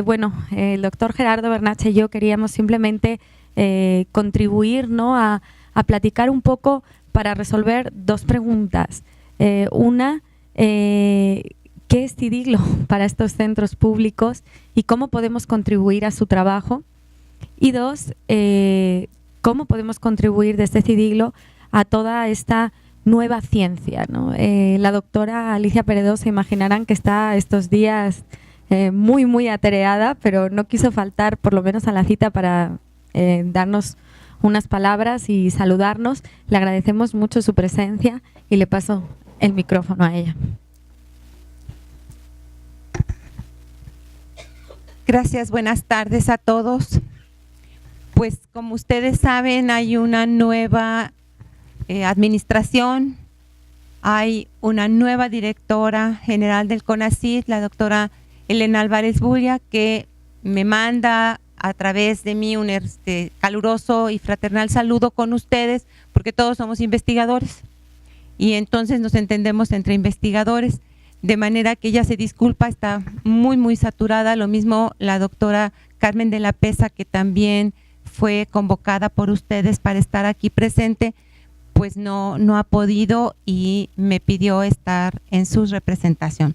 bueno, el doctor Gerardo Bernache y yo queríamos simplemente contribuir, ¿no?, a platicar un poco para resolver dos preguntas. Una, ¿qué es CIDIGLO para estos centros públicos y cómo podemos contribuir a su trabajo? Y dos, ¿cómo podemos contribuir desde CIDIGLO a toda esta nueva ciencia, ¿no? La doctora Alicia Peredó, se imaginarán que está estos días muy atareada, pero no quiso faltar por lo menos a la cita para darnos unas palabras y saludarnos. Le agradecemos mucho su presencia y le paso el micrófono a ella. Gracias, buenas tardes a todos. Pues como ustedes saben, hay una nueva administración, hay una nueva directora general del CONACYT, la doctora Elena Álvarez Bulla, que me manda a través de mí un caluroso y fraternal saludo con ustedes, porque todos somos investigadores y entonces nos entendemos entre investigadores, de manera que ella se disculpa, está muy saturada. Lo mismo la doctora Carmen de la Pesa, que también fue convocada por ustedes para estar aquí presente, pues no ha podido y me pidió estar en su representación.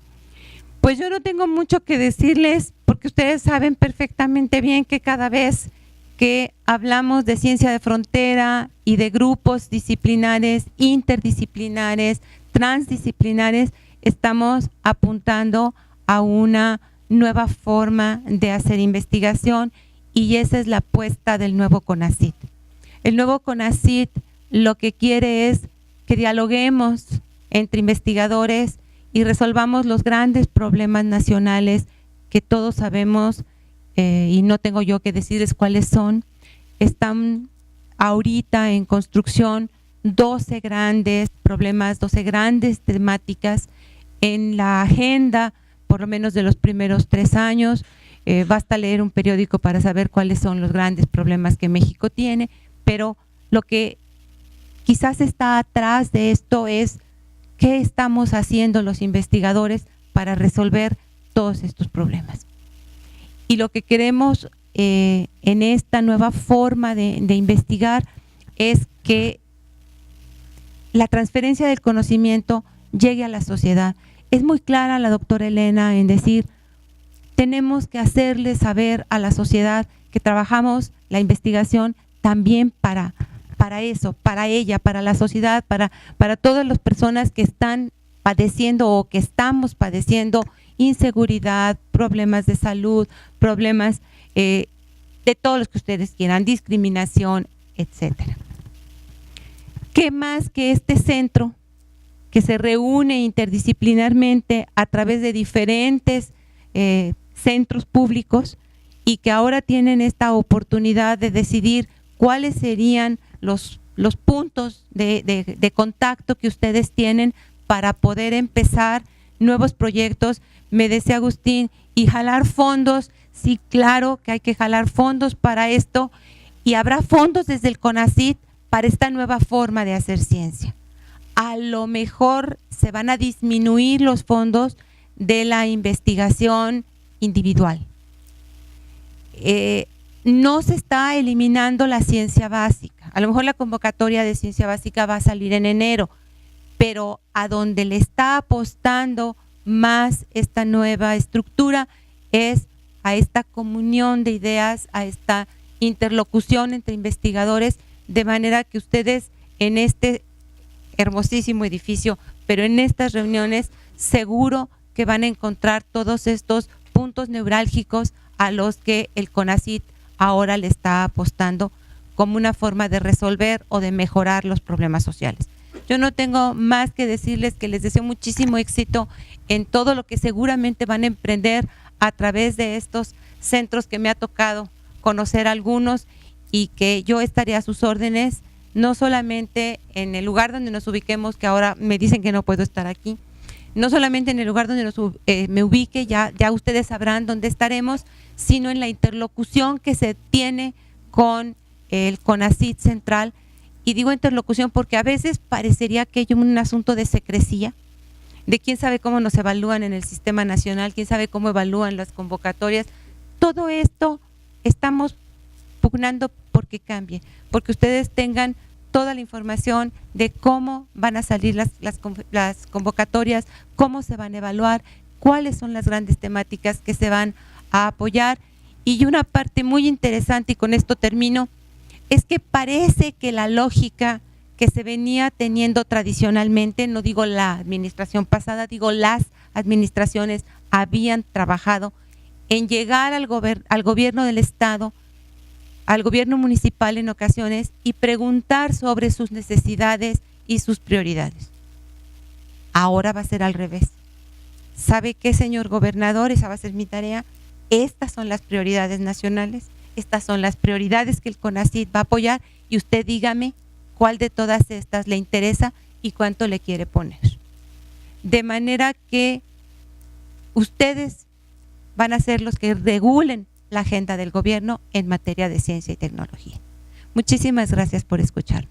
Pues yo no tengo mucho que decirles, porque ustedes saben perfectamente bien que cada vez que hablamos de ciencia de frontera y de grupos disciplinares, interdisciplinares, transdisciplinares, estamos apuntando a una nueva forma de hacer investigación, y esa es la apuesta del nuevo CONACYT. El nuevo CONACYT lo que quiere es que dialoguemos entre investigadores y resolvamos los grandes problemas nacionales que todos sabemos, y no tengo yo que decirles cuáles son. Están ahorita en construcción 12 grandes problemas, 12 grandes temáticas en la agenda, por lo menos de los primeros 3 años. Basta leer un periódico para saber cuáles son los grandes problemas que México tiene, pero lo que quizás está atrás de esto es qué estamos haciendo los investigadores para resolver todos estos problemas. Y lo que queremos en esta nueva forma de investigar es que la transferencia del conocimiento llegue a la sociedad. Es muy clara la doctora Elena en decir, tenemos que hacerle saber a la sociedad que trabajamos la investigación también para eso, para ella, para la sociedad, para todas las personas que están padeciendo o que estamos padeciendo inseguridad, problemas de salud, problemas de todos los que ustedes quieran, discriminación, etcétera. ¿Qué más que este centro que se reúne interdisciplinarmente a través de diferentes centros públicos y que ahora tienen esta oportunidad de decidir cuáles serían los puntos de contacto que ustedes tienen para poder empezar nuevos proyectos? Me decía Agustín, y jalar fondos, sí, claro que hay que jalar fondos para esto, y habrá fondos desde el CONACYT para esta nueva forma de hacer ciencia. A lo mejor se van a disminuir los fondos de la investigación individual. No se está eliminando la ciencia básica. A lo mejor la convocatoria de ciencia básica va a salir en enero, pero a donde le está apostando más esta nueva estructura es a esta comunión de ideas, a esta interlocución entre investigadores, de manera que ustedes en este hermosísimo edificio, pero en estas reuniones seguro que van a encontrar todos estos puntos neurálgicos a los que el CONACYT ahora le está apostando como una forma de resolver o de mejorar los problemas sociales. Yo no tengo más que decirles que les deseo muchísimo éxito en todo lo que seguramente van a emprender a través de estos centros que me ha tocado conocer algunos, y que yo estaré a sus órdenes, no solamente en el lugar donde nos ubiquemos, que ahora me dicen que no puedo estar aquí, no solamente en el lugar donde me ubique, ya ustedes sabrán dónde estaremos, sino en la interlocución que se tiene con el CONACYT central. Y digo interlocución porque a veces parecería que hay un asunto de secrecía. de quién sabe cómo nos evalúan en el sistema nacional, quién sabe cómo evalúan las convocatorias. Todo esto estamos pugnando porque cambie, porque ustedes tengan toda la información de cómo van a salir las convocatorias, cómo se van a evaluar, cuáles son las grandes temáticas que se van a apoyar. Y una parte muy interesante, y con esto termino, es que parece que la lógica que se venía teniendo tradicionalmente, no digo la administración pasada, digo las administraciones habían trabajado en llegar al gobierno del Estado, al gobierno municipal en ocasiones, y preguntar sobre sus necesidades y sus prioridades. Ahora va a ser al revés. ¿Sabe qué, señor gobernador? Esa va a ser mi tarea. Estas son las prioridades nacionales, estas son las prioridades que el CONACYT va a apoyar, y usted dígame cuál de todas estas le interesa y cuánto le quiere poner. De manera que ustedes van a ser los que regulen la agenda del gobierno en materia de ciencia y tecnología. Muchísimas gracias por escucharme.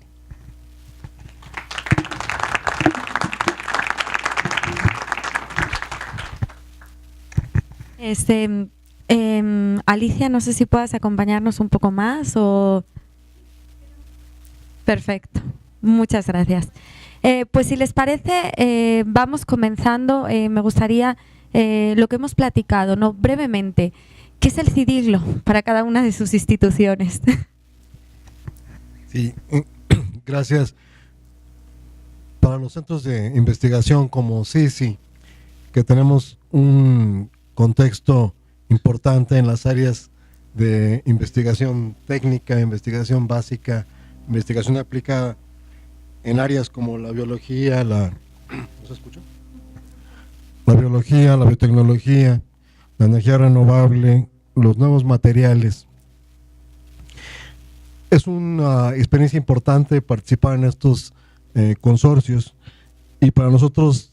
Alicia, no sé si puedas acompañarnos un poco más o… Perfecto, muchas gracias. Pues si les parece, vamos comenzando. Me gustaría lo que hemos platicado, ¿no? Brevemente, ¿qué es el CIDIGLO para cada una de sus instituciones? Sí, gracias. Para los centros de investigación como CICI, que tenemos un contexto importante en las áreas de investigación técnica, investigación básica, investigación aplicada, en áreas como la biología, ¿no se escucha? La biología, la biotecnología, la energía renovable, los nuevos materiales. Es una experiencia importante participar en estos consorcios, y para nosotros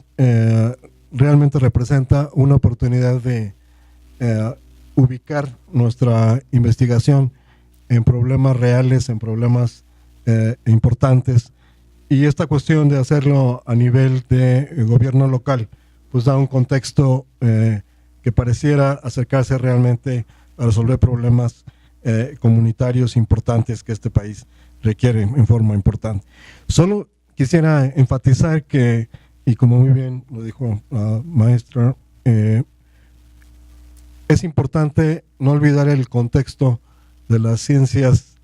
realmente representa una oportunidad de ubicar nuestra investigación en problemas reales, en problemas importantes, y esta cuestión de hacerlo a nivel de gobierno local pues da un contexto que pareciera acercarse realmente a resolver problemas comunitarios importantes que este país requiere en forma importante. Solo quisiera enfatizar que, y como muy bien lo dijo la maestra, es importante no olvidar el contexto de las ciencias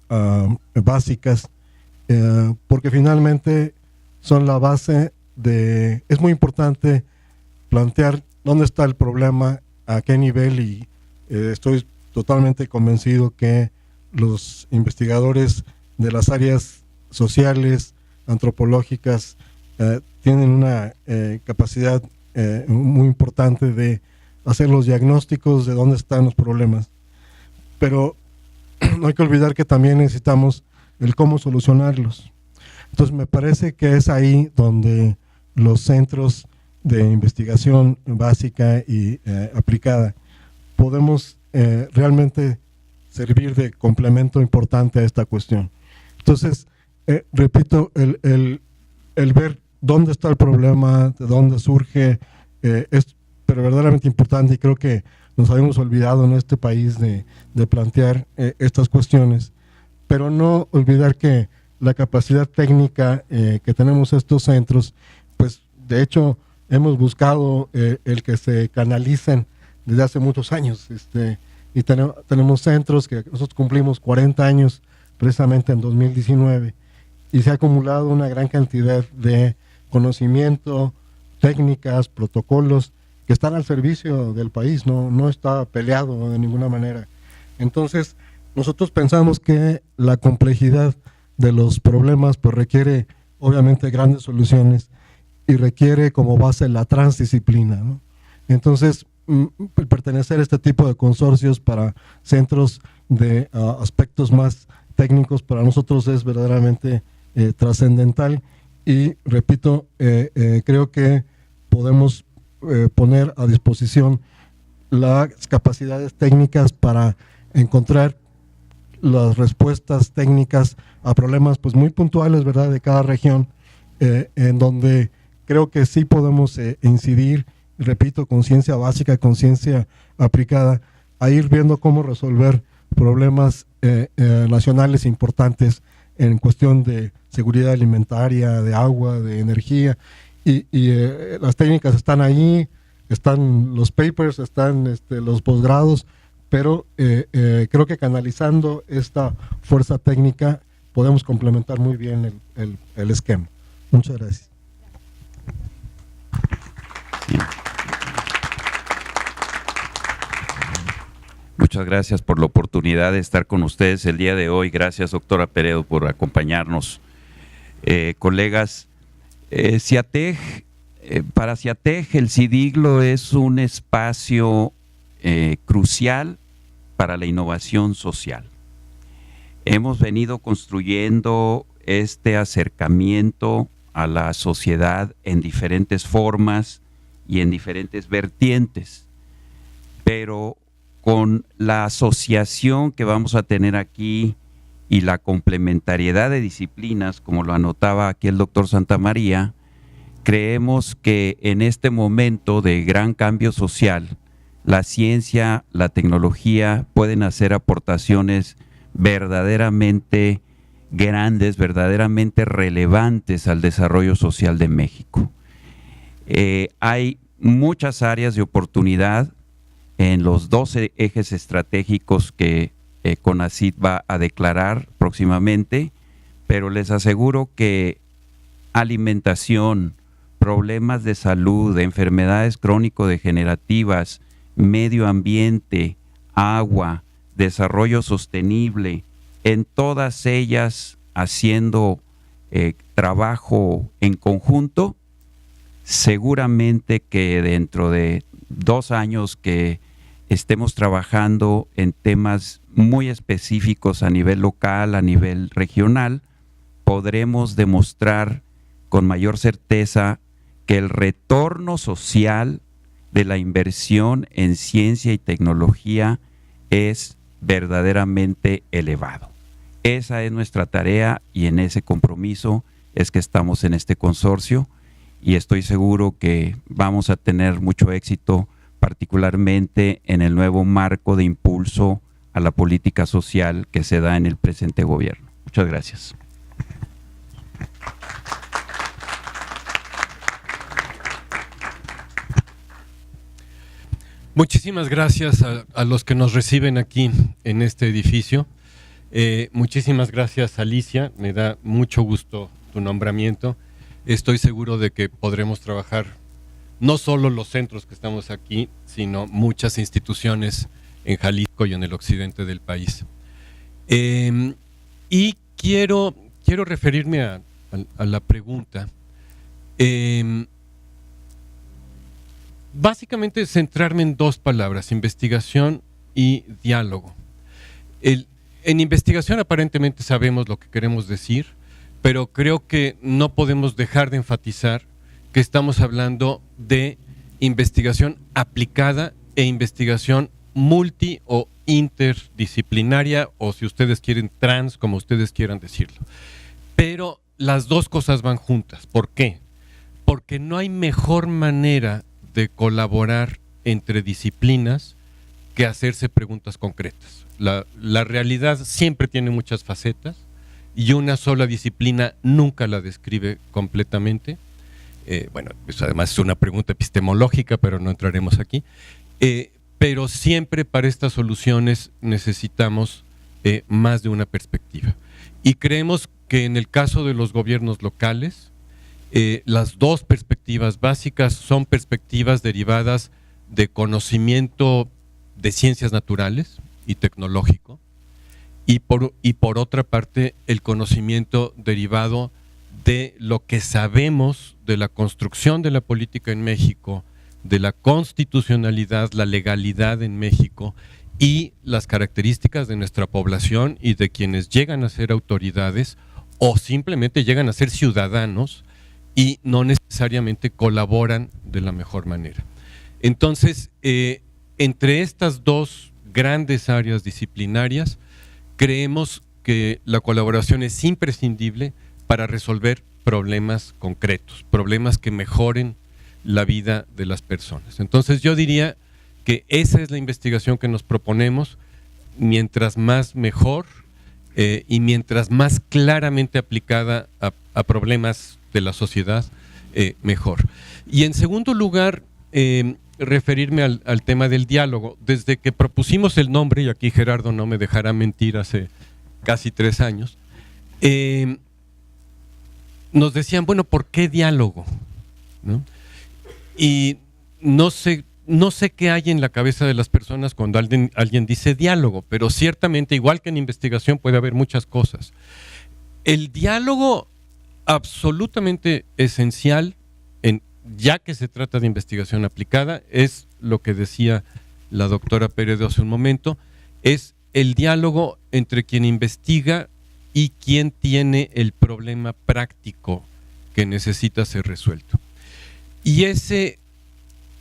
básicas, porque finalmente son la base de… Es muy importante plantear dónde está el problema, a qué nivel, y estoy totalmente convencido que los investigadores de las áreas sociales, antropológicas, tienen una capacidad muy importante de hacer los diagnósticos de dónde están los problemas. Pero no hay que olvidar que también necesitamos el cómo solucionarlos. Entonces me parece que es ahí donde los centros de investigación básica y aplicada podemos realmente servir de complemento importante a esta cuestión. Entonces, repito, el ver dónde está el problema, de dónde surge, es pero verdaderamente importante, y creo que nos habíamos olvidado en este país de plantear estas cuestiones, pero no olvidar que la capacidad técnica que tenemos estos centros, pues de hecho hemos buscado el que se canalicen desde hace muchos años, y tenemos centros que nosotros cumplimos 40 años precisamente en 2019, y se ha acumulado una gran cantidad de conocimiento, técnicas, protocolos que están al servicio del país, no está peleado de ninguna manera. Entonces, nosotros pensamos que la complejidad de los problemas pues requiere obviamente grandes soluciones y requiere como base la transdisciplina, ¿no? Entonces, pertenecer a este tipo de consorcios para centros de aspectos más técnicos para nosotros es verdaderamente trascendental, y repito, creo que podemos poner a disposición las capacidades técnicas para encontrar las respuestas técnicas a problemas pues muy puntuales, ¿verdad?, de cada región, en donde creo que sí podemos incidir, repito, con ciencia básica, con ciencia aplicada, a ir viendo cómo resolver problemas nacionales importantes en cuestión de seguridad alimentaria, de agua, de energía, y las técnicas están ahí, están los papers, están los posgrados, pero creo que canalizando esta fuerza técnica podemos complementar muy bien el esquema. Muchas gracias. Muchas gracias por la oportunidad de estar con ustedes el día de hoy. Gracias, doctora Peredo, por acompañarnos. Colegas, CIATEG, para CIATEG el CIDIGLO es un espacio crucial para la innovación social. Hemos venido construyendo este acercamiento a la sociedad en diferentes formas y en diferentes vertientes, pero con la asociación que vamos a tener aquí y la complementariedad de disciplinas, como lo anotaba aquí el doctor Santamaría, creemos que en este momento de gran cambio social, la ciencia, la tecnología pueden hacer aportaciones verdaderamente grandes, verdaderamente relevantes al desarrollo social de México. Hay muchas áreas de oportunidad en los 12 ejes estratégicos que CONACYT va a declarar próximamente, pero les aseguro que alimentación, problemas de salud, enfermedades crónico-degenerativas, medio ambiente, agua, desarrollo sostenible, en todas ellas haciendo trabajo en conjunto, seguramente que dentro de 2 años que estemos trabajando en temas muy específicos a nivel local, a nivel regional, podremos demostrar con mayor certeza que el retorno social de la inversión en ciencia y tecnología es verdaderamente elevado. Esa es nuestra tarea y en ese compromiso es que estamos en este consorcio y estoy seguro que vamos a tener mucho éxito, particularmente en el nuevo marco de impulso a la política social que se da en el presente gobierno. Muchas gracias. Muchísimas gracias a los que nos reciben aquí en este edificio. Muchísimas gracias, Alicia. Me da mucho gusto tu nombramiento. Estoy seguro de que podremos trabajar no solo los centros que estamos aquí, sino muchas instituciones en Jalisco y en el occidente del país. Y quiero referirme a la pregunta. Básicamente centrarme en 2 palabras, investigación y diálogo. En investigación aparentemente sabemos lo que queremos decir, pero creo que no podemos dejar de enfatizar que estamos hablando de investigación aplicada e investigación multi o interdisciplinaria, o si ustedes quieren trans, como ustedes quieran decirlo. Pero las 2 cosas van juntas. ¿Por qué? Porque no hay mejor manera de colaborar entre disciplinas que hacerse preguntas concretas. La realidad siempre tiene muchas facetas y una sola disciplina nunca la describe completamente. Bueno, pues además es una pregunta epistemológica, pero no entraremos aquí. Pero siempre para estas soluciones necesitamos más de una perspectiva. Y creemos que en el caso de los gobiernos locales, las 2 perspectivas básicas son perspectivas derivadas de conocimiento de ciencias naturales y tecnológico, y por otra parte el conocimiento derivado de lo que sabemos de la construcción de la política en México, de la constitucionalidad, la legalidad en México y las características de nuestra población y de quienes llegan a ser autoridades o simplemente llegan a ser ciudadanos y no necesariamente colaboran de la mejor manera. Entonces, entre estas 2 grandes áreas disciplinarias, creemos que la colaboración es imprescindible para resolver problemas concretos, problemas que mejoren la vida de las personas. Entonces yo diría que esa es la investigación que nos proponemos, mientras más mejor y mientras más claramente aplicada a problemas de la sociedad, mejor. Y en segundo lugar, referirme al tema del diálogo. Desde que propusimos el nombre, y aquí Gerardo no me dejará mentir, hace casi 3 años, nos decían, bueno, ¿por qué diálogo? ¿No? Y no sé qué hay en la cabeza de las personas cuando alguien dice diálogo, pero ciertamente, igual que en investigación, puede haber muchas cosas. El diálogo absolutamente esencial, ya que se trata de investigación aplicada, es lo que decía la doctora Peredo hace un momento, es el diálogo entre quien investiga y quien tiene el problema práctico que necesita ser resuelto. Y ese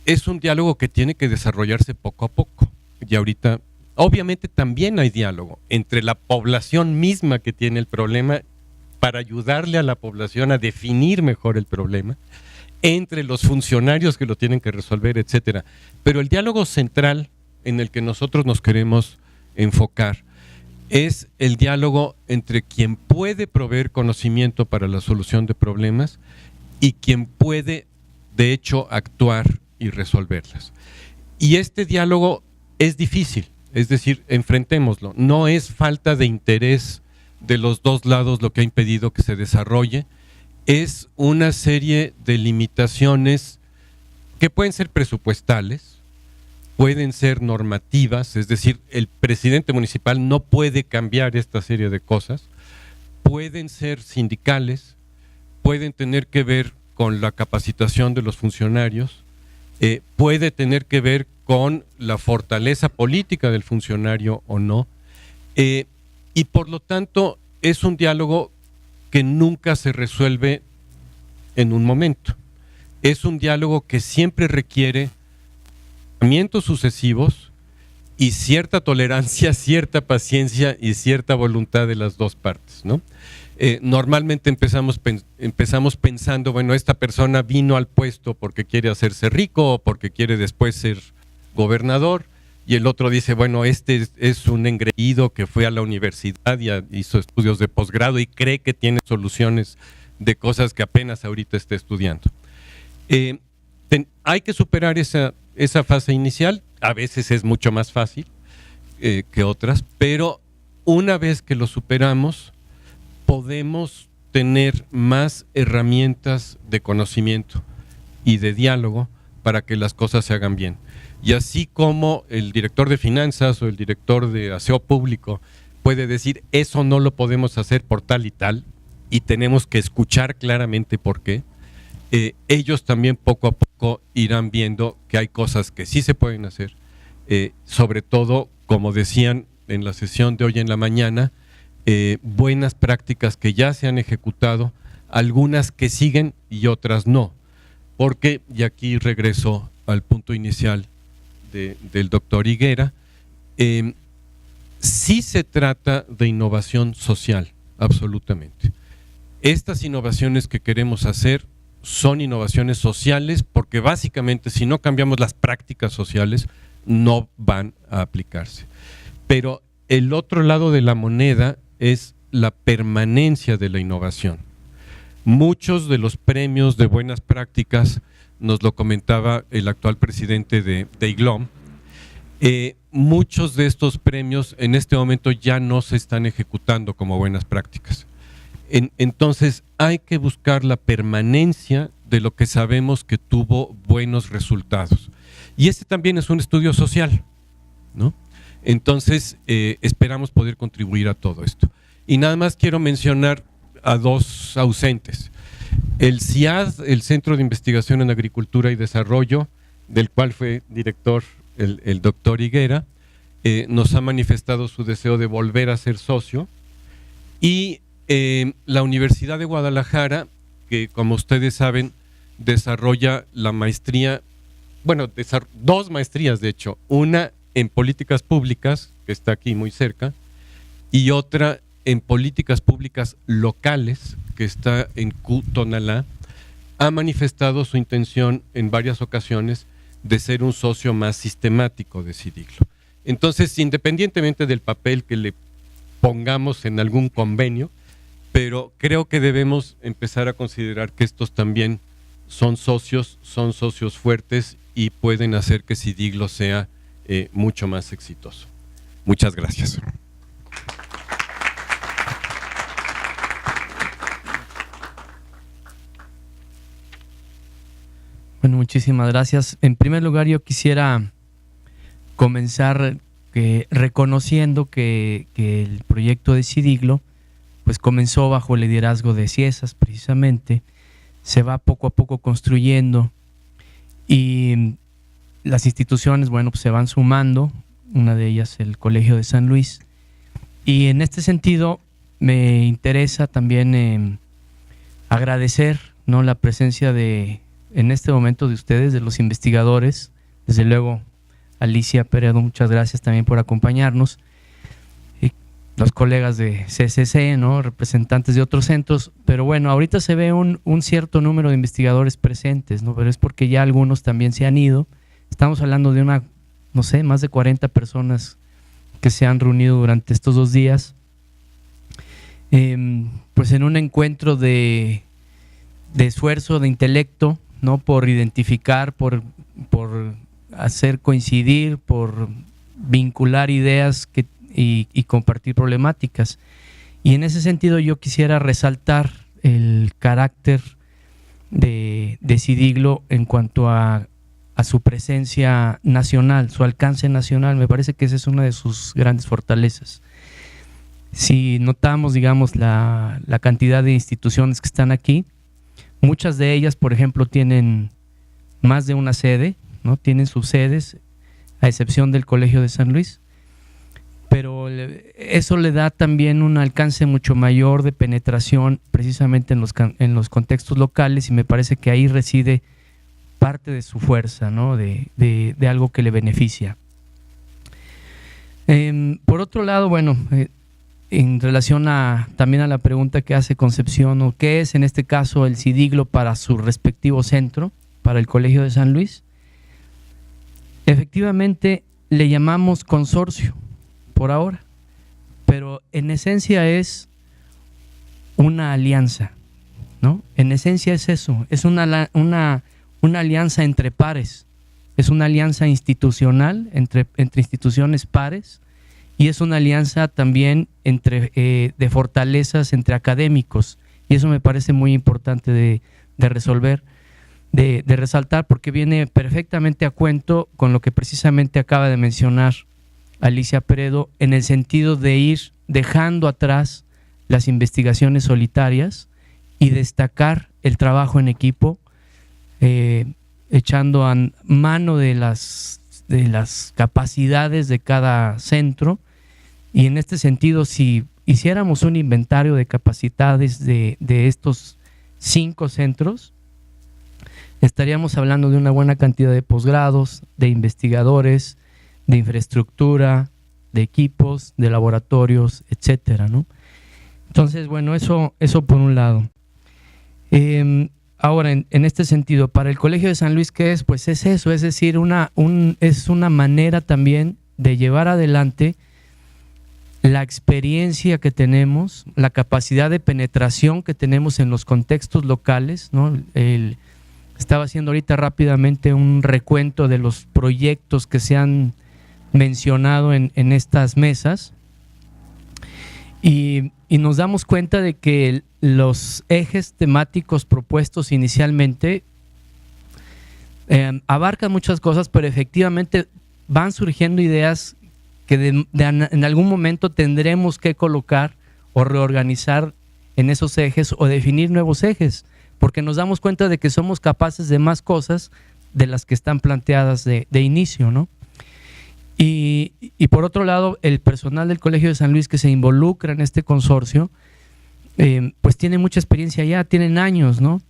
es un diálogo que tiene que desarrollarse poco a poco. Y ahorita, obviamente también hay diálogo entre la población misma que tiene el problema para ayudarle a la población a definir mejor el problema, entre los funcionarios que lo tienen que resolver, etcétera. Pero el diálogo central en el que nosotros nos queremos enfocar es el diálogo entre quien puede proveer conocimiento para la solución de problemas y quien puede, de hecho, actuar y resolverlas. Y este diálogo es difícil, es decir, enfrentémoslo. No es falta de interés de los dos lados lo que ha impedido que se desarrolle, es una serie de limitaciones que pueden ser presupuestales, pueden ser normativas, es decir, el presidente municipal no puede cambiar esta serie de cosas, pueden ser sindicales, pueden tener que ver con la capacitación de los funcionarios, puede tener que ver con la fortaleza política del funcionario o no, y por lo tanto es un diálogo que nunca se resuelve en un momento. Es un diálogo que siempre requiere tratamientos sucesivos y cierta tolerancia, cierta paciencia y cierta voluntad de las dos partes, ¿no? Normalmente empezamos pensando, bueno, esta persona vino al puesto porque quiere hacerse rico o porque quiere después ser gobernador, y el otro dice, bueno, este es un engreído que fue a la universidad y hizo estudios de posgrado y cree que tiene soluciones de cosas que apenas ahorita está estudiando. Hay que superar esa fase inicial, a veces es mucho más fácil que otras, pero una vez que lo superamos, podemos tener más herramientas de conocimiento y de diálogo para que las cosas se hagan bien. Y así como el director de finanzas o el director de aseo público puede decir, eso no lo podemos hacer por tal y tal, y tenemos que escuchar claramente por qué, ellos también poco a poco irán viendo que hay cosas que sí se pueden hacer, sobre todo, como decían en la sesión de hoy en la mañana, buenas prácticas que ya se han ejecutado, algunas que siguen y otras no, porque, y aquí regreso al punto inicial del doctor Higuera, sí se trata de innovación social, absolutamente. Estas innovaciones que queremos hacer son innovaciones sociales porque básicamente si no cambiamos las prácticas sociales no van a aplicarse. Pero el otro lado de la moneda es la permanencia de la innovación. Muchos de los premios de buenas prácticas, nos lo comentaba el actual presidente de IGLOM, muchos de estos premios en este momento ya no se están ejecutando como buenas prácticas. Entonces hay que buscar la permanencia de lo que sabemos que tuvo buenos resultados. Y este también es un estudio social, ¿no? Entonces esperamos poder contribuir a todo esto. Y nada más quiero mencionar a dos ausentes. El CIAD, el Centro de Investigación en Agricultura y Desarrollo, del cual fue director el doctor Higuera, nos ha manifestado su deseo de volver a ser socio, y la Universidad de Guadalajara, que como ustedes saben, desarrolla la maestría, bueno, dos maestrías de hecho, una en políticas públicas, que está aquí muy cerca, y otra en políticas públicas locales, que está en Q-Tonalá, ha manifestado su intención en varias ocasiones de ser un socio más sistemático de Cidiglo. Entonces, independientemente del papel que le pongamos en algún convenio, pero creo que debemos empezar a considerar que estos también son socios fuertes y pueden hacer que Cidiglo sea mucho más exitoso. Muchas gracias. Bueno, muchísimas gracias. En primer lugar, yo quisiera comenzar reconociendo que el proyecto de Cidiglo pues comenzó bajo el liderazgo de Ciesas, precisamente. Se va poco a poco construyendo y las instituciones, bueno, pues se van sumando, una de ellas el Colegio de San Luis. Y en este sentido me interesa también agradecer, ¿no?, la presencia en este momento de ustedes, de los investigadores. Desde luego, Alicia Peredo, muchas gracias también por acompañarnos. Los colegas de CCC, ¿no?, representantes de otros centros, pero bueno, ahorita se ve un cierto número de investigadores presentes, ¿no?, pero es porque ya algunos también se han ido. Estamos hablando de más de 40 personas que se han reunido durante estos 2 días, pues en un encuentro de esfuerzo, de intelecto, ¿no?, por identificar, por hacer coincidir, por vincular ideas y compartir problemáticas. Y en ese sentido yo quisiera resaltar el carácter de Cidiglo en cuanto a su presencia nacional, su alcance nacional. Me parece que esa es una de sus grandes fortalezas. Si notamos, digamos, la cantidad de instituciones que están aquí, muchas de ellas, por ejemplo, tienen más de una sede, ¿no?, tienen sus sedes, a excepción del Colegio de San Luis, pero eso le da también un alcance mucho mayor de penetración precisamente en los contextos locales, y me parece que ahí reside parte de su fuerza, ¿no?, de algo que le beneficia. Por otro lado, bueno, en relación también a la pregunta que hace Concepción, o qué es en este caso el Cidiglo para su respectivo centro, para el Colegio de San Luis, efectivamente le llamamos consorcio por ahora, pero en esencia es una alianza, ¿no? En esencia es eso, es una alianza entre pares, es una alianza institucional entre instituciones pares, y es una alianza también de fortalezas entre académicos, y eso me parece muy importante de resolver, de resaltar, porque viene perfectamente a cuento con lo que precisamente acaba de mencionar Alicia Peredo, en el sentido de ir dejando atrás las investigaciones solitarias y destacar el trabajo en equipo, echando a mano de las capacidades de cada centro. Y en este sentido, si hiciéramos un inventario de capacidades de estos 5 centros, estaríamos hablando de una buena cantidad de posgrados, de investigadores, de infraestructura, de equipos, de laboratorios, etcétera, ¿no? Entonces, bueno, eso por un lado. Ahora, en este sentido, para el Colegio de San Luis, ¿qué es? Pues es eso, es decir, es una manera también de llevar adelante la experiencia que tenemos, la capacidad de penetración que tenemos en los contextos locales, ¿no? Estaba haciendo ahorita rápidamente un recuento de los proyectos que se han mencionado en estas mesas, y nos damos cuenta de que los ejes temáticos propuestos inicialmente abarcan muchas cosas, pero efectivamente van surgiendo ideas que en algún momento tendremos que colocar o reorganizar en esos ejes o definir nuevos ejes, porque nos damos cuenta de que somos capaces de más cosas de las que están planteadas de inicio, ¿no? Y por otro lado, el personal del Colegio de San Luis que se involucra en este consorcio, pues tiene mucha experiencia ya, tienen años, ¿no?,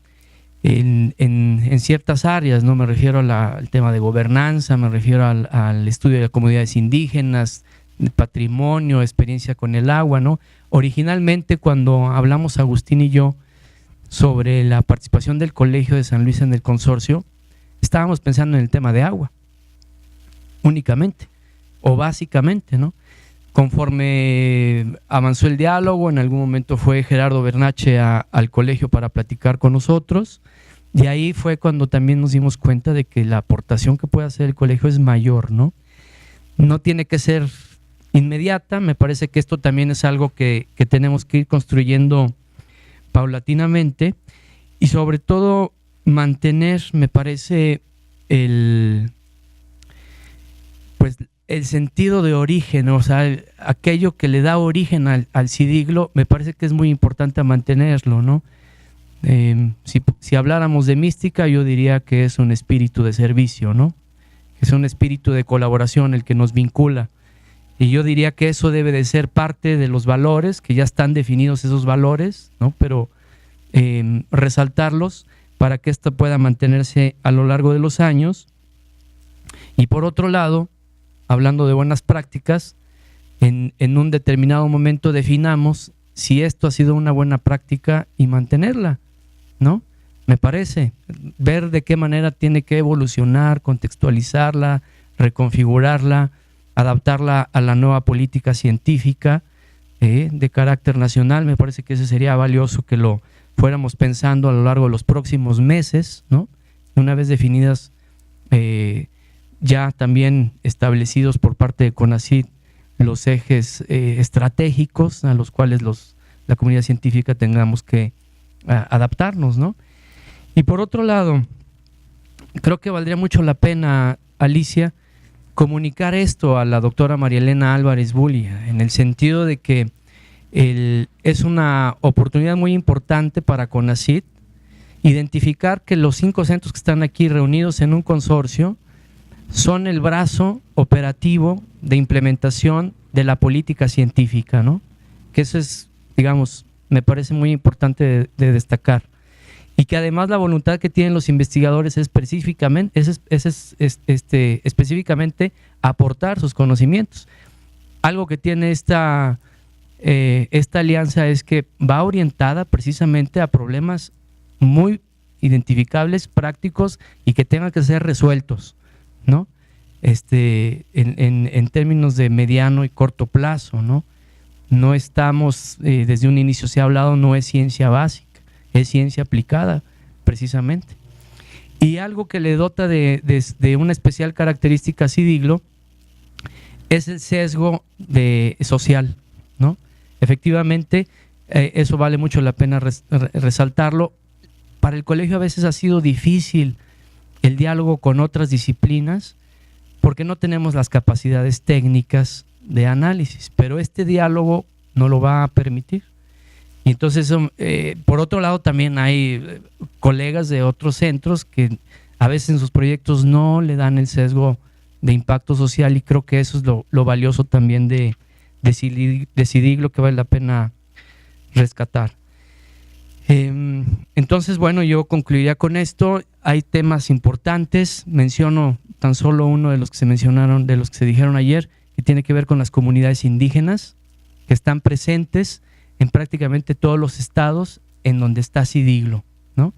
en ciertas áreas, ¿no? Me refiero al tema de gobernanza, me refiero al estudio de comunidades indígenas, patrimonio, experiencia con el agua, ¿no? Originalmente, cuando hablamos Agustín y yo sobre la participación del Colegio de San Luis en el consorcio, estábamos pensando en el tema de agua, únicamente, o básicamente, ¿no? Conforme avanzó el diálogo, en algún momento fue Gerardo Bernache al colegio para platicar con nosotros, y ahí fue cuando también nos dimos cuenta de que la aportación que puede hacer el colegio es mayor, ¿no? No tiene que ser inmediata, me parece que esto también es algo que tenemos que ir construyendo paulatinamente, y sobre todo mantener, me parece, el sentido de origen, o sea, aquello que le da origen al CIDIGLO, me parece que es muy importante mantenerlo, ¿no? Si habláramos de mística, yo diría que es un espíritu de servicio, ¿no? Es un espíritu de colaboración el que nos vincula, y yo diría que eso debe de ser parte de los valores, que ya están definidos esos valores, ¿no? Pero resaltarlos para que esto pueda mantenerse a lo largo de los años. Y por otro lado, hablando de buenas prácticas, en un determinado momento definamos si esto ha sido una buena práctica y mantenerla, ¿no? Me parece, ver de qué manera tiene que evolucionar, contextualizarla, reconfigurarla, adaptarla a la nueva política científica de carácter nacional. Me parece que ese sería valioso que lo fuéramos pensando a lo largo de los próximos meses, ¿no? Una vez definidas, ya también establecidos por parte de CONACYT los ejes estratégicos a los cuales la comunidad científica tengamos que adaptarnos, ¿no? Y por otro lado, creo que valdría mucho la pena, Alicia, comunicar esto a la doctora María Elena Álvarez Bulia, en el sentido de que es una oportunidad muy importante para CONACYT identificar que los 5 centros que están aquí reunidos en un consorcio son el brazo operativo de implementación de la política científica, ¿no? Que eso es, digamos, me parece muy importante de destacar. Y que además la voluntad que tienen los investigadores es específicamente aportar sus conocimientos. Algo que tiene esta alianza es que va orientada precisamente a problemas muy identificables, prácticos y que tengan que ser resueltos, ¿no? En términos de mediano y corto plazo, ¿no? No estamos, desde un inicio se ha hablado, no es ciencia básica, es ciencia aplicada, precisamente. Y algo que le dota de una especial característica a CIDIGLO es el sesgo social, ¿no? Efectivamente, eso vale mucho la pena resaltarlo. Para el colegio a veces ha sido difícil el diálogo con otras disciplinas porque no tenemos las capacidades técnicas de análisis, pero este diálogo no lo va a permitir. Y entonces, por otro lado, también hay colegas de otros centros que a veces en sus proyectos no le dan el sesgo de impacto social, y creo que eso es lo valioso también de CIDIGLO, que vale la pena rescatar. Entonces, bueno, yo concluiría con esto. Hay temas importantes, menciono tan solo uno de los que se mencionaron, de los que se dijeron ayer, que tiene que ver con las comunidades indígenas que están presentes en prácticamente todos los estados en donde está CIDIGLO, ¿no?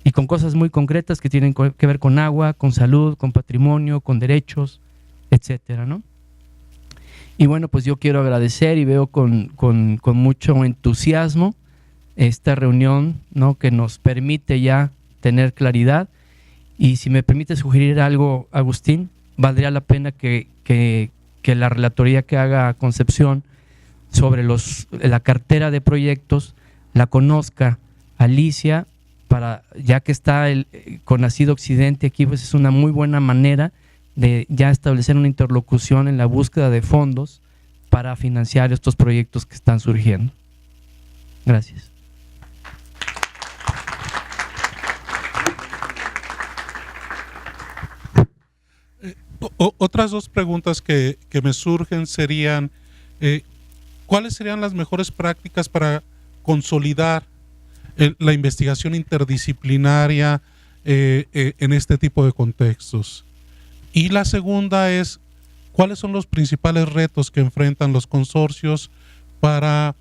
Y con cosas muy concretas que tienen que ver con agua, con salud, con patrimonio, con derechos, etcétera, ¿no? Y bueno, pues yo quiero agradecer y veo con mucho entusiasmo esta reunión, ¿no? Que nos permite ya tener claridad. Y si me permite sugerir algo, Agustín, valdría la pena que la relatoría que haga Concepción sobre la cartera de proyectos la conozca Alicia, ya que está el CONACYT Occidente aquí, pues es una muy buena manera de ya establecer una interlocución en la búsqueda de fondos para financiar estos proyectos que están surgiendo. Gracias. Otras dos preguntas que me surgen serían, ¿cuáles serían las mejores prácticas para consolidar la investigación interdisciplinaria en este tipo de contextos? Y la segunda es, ¿cuáles son los principales retos que enfrentan los consorcios para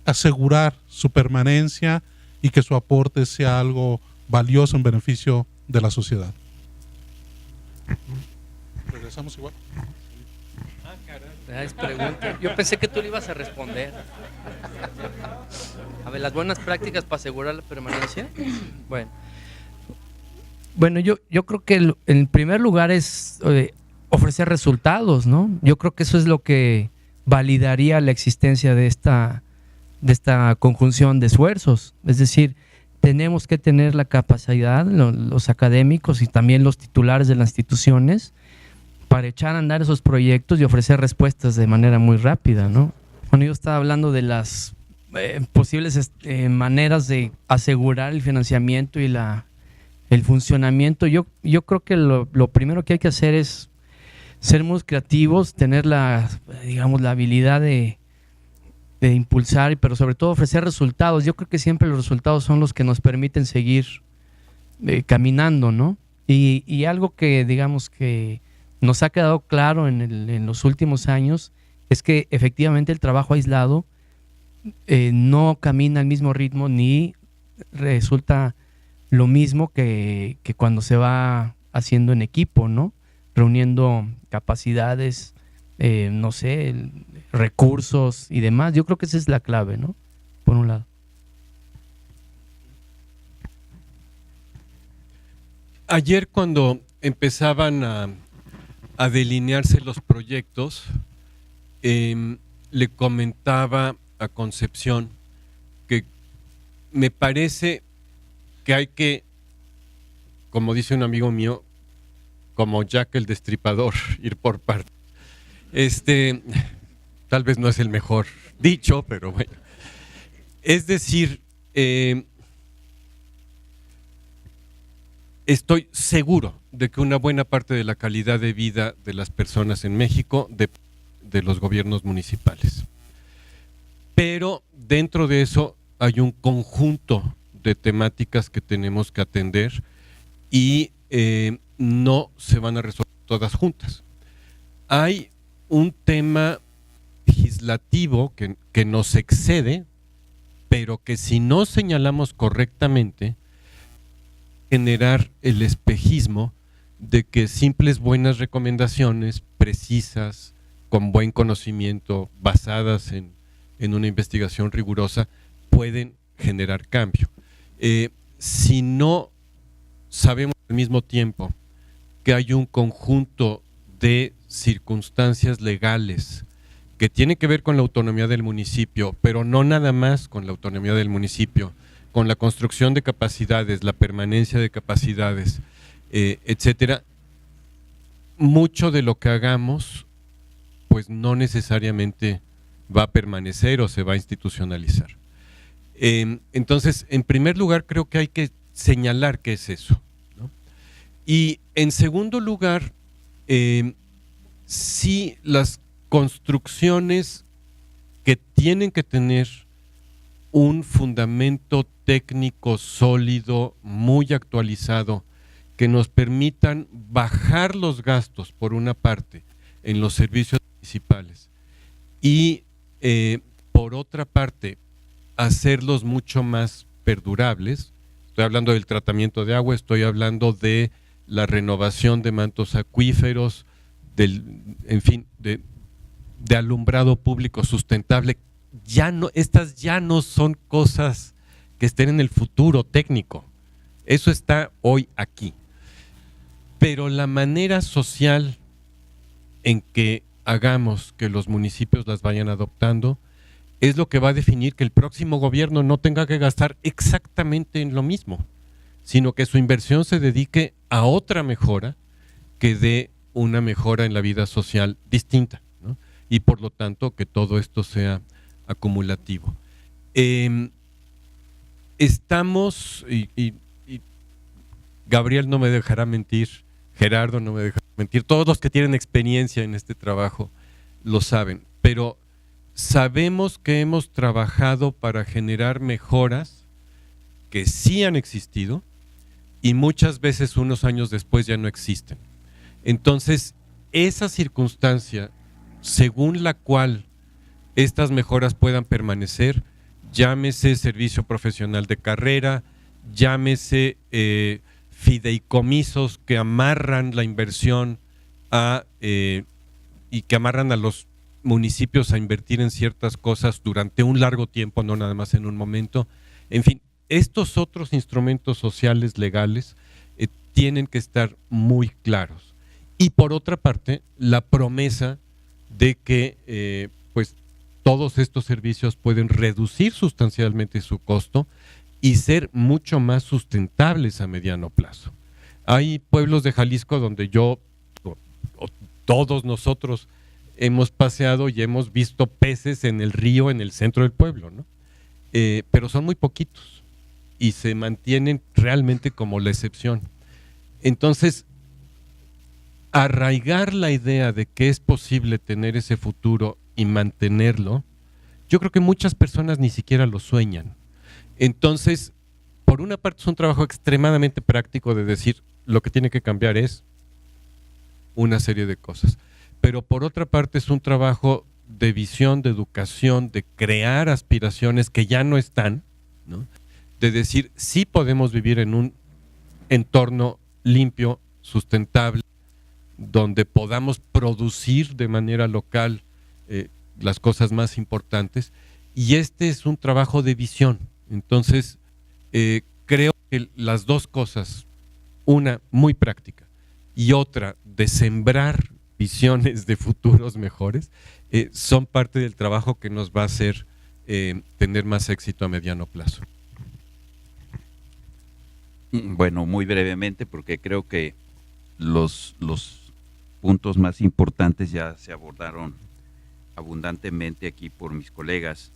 asegurar su permanencia y que su aporte sea algo valioso en beneficio de la sociedad? Regresamos igual. Es pregunta. Yo pensé que tú le ibas a responder. A ver, las buenas prácticas para asegurar la permanencia. Bueno, yo creo que en primer lugar es ofrecer resultados, ¿no? Yo creo que eso es lo que validaría la existencia de esta conjunción de esfuerzos. Es decir, tenemos que tener la capacidad, los académicos y también los titulares de las instituciones, para echar a andar esos proyectos y ofrecer respuestas de manera muy rápida, ¿no? Bueno, yo estaba hablando de las posibles maneras de asegurar el financiamiento y el funcionamiento. Yo creo que lo primero que hay que hacer es ser muy creativos, tener la habilidad de impulsar, pero sobre todo ofrecer resultados. Yo creo que siempre los resultados son los que nos permiten seguir caminando, ¿no? Y algo que digamos que nos ha quedado claro en los últimos años es que efectivamente el trabajo aislado no camina al mismo ritmo ni resulta lo mismo que cuando se va haciendo en equipo, ¿no? Reuniendo capacidades, recursos y demás. Yo creo que esa es la clave, ¿no? Por un lado. Ayer, cuando empezaban a delinearse los proyectos, le comentaba a Concepción que me parece que hay que, como dice un amigo mío, como Jack el Destripador, ir por partes. Tal vez no es el mejor dicho, pero bueno. Es decir, estoy seguro de que una buena parte de la calidad de vida de las personas en México de los gobiernos municipales. Pero dentro de eso hay un conjunto de temáticas que tenemos que atender y no se van a resolver todas juntas. Hay un tema legislativo que nos excede, pero que si no señalamos correctamente, generar el espejismo de que simples buenas recomendaciones precisas, con buen conocimiento, basadas en una investigación rigurosa, pueden generar cambio. Si no sabemos al mismo tiempo que hay un conjunto de circunstancias legales que tienen que ver con la autonomía del municipio, pero no nada más con la autonomía del municipio, con la construcción de capacidades, la permanencia de capacidades, etcétera, mucho de lo que hagamos pues no necesariamente va a permanecer o se va a institucionalizar. Entonces, en primer lugar, creo que hay que señalar qué es eso, ¿no? Y en segundo lugar, sí, las construcciones que tienen que tener un fundamento técnico sólido, muy actualizado, que nos permitan bajar los gastos, por una parte, en los servicios municipales y, por otra parte, hacerlos mucho más perdurables. Estoy hablando del tratamiento de agua, estoy hablando de la renovación de mantos acuíferos, en fin, de alumbrado público sustentable. Estas ya no son cosas que estén en el futuro técnico. Eso está hoy aquí. Pero la manera social en que hagamos que los municipios las vayan adoptando es lo que va a definir que el próximo gobierno no tenga que gastar exactamente en lo mismo, sino que su inversión se dedique a otra mejora que dé una mejora en la vida social distinta, ¿no? Y por lo tanto que todo esto sea acumulativo. Estamos, y Gabriel no me dejará mentir, Gerardo no me dejará mentir, todos los que tienen experiencia en este trabajo lo saben, pero sabemos que hemos trabajado para generar mejoras que sí han existido y muchas veces unos años después ya no existen. Entonces, esa circunstancia según la cual estas mejoras puedan permanecer, llámese servicio profesional de carrera, llámese fideicomisos que amarran la inversión y que amarran a los municipios a invertir en ciertas cosas durante un largo tiempo, no nada más en un momento. En fin, estos otros instrumentos sociales legales tienen que estar muy claros. Y por otra parte, la promesa de que pues todos estos servicios pueden reducir sustancialmente su costo y ser mucho más sustentables a mediano plazo. Hay pueblos de Jalisco donde yo, todos nosotros, hemos paseado y hemos visto peces en el río en el centro del pueblo, ¿no? Pero son muy poquitos y se mantienen realmente como la excepción. Entonces, arraigar la idea de que es posible tener ese futuro y mantenerlo, yo creo que muchas personas ni siquiera lo sueñan. Entonces, por una parte es un trabajo extremadamente práctico de decir lo que tiene que cambiar es una serie de cosas, pero por otra parte es un trabajo de visión, de educación, de crear aspiraciones que ya no están, ¿no? De decir sí podemos vivir en un entorno limpio, sustentable, donde podamos producir de manera local las cosas más importantes, y este es un trabajo de visión. Entonces, creo que las dos cosas, una muy práctica y otra de sembrar visiones de futuros mejores, son parte del trabajo que nos va a hacer tener más éxito a mediano plazo. Bueno, muy brevemente, porque creo que los puntos más importantes ya se abordaron abundantemente aquí por mis colegas.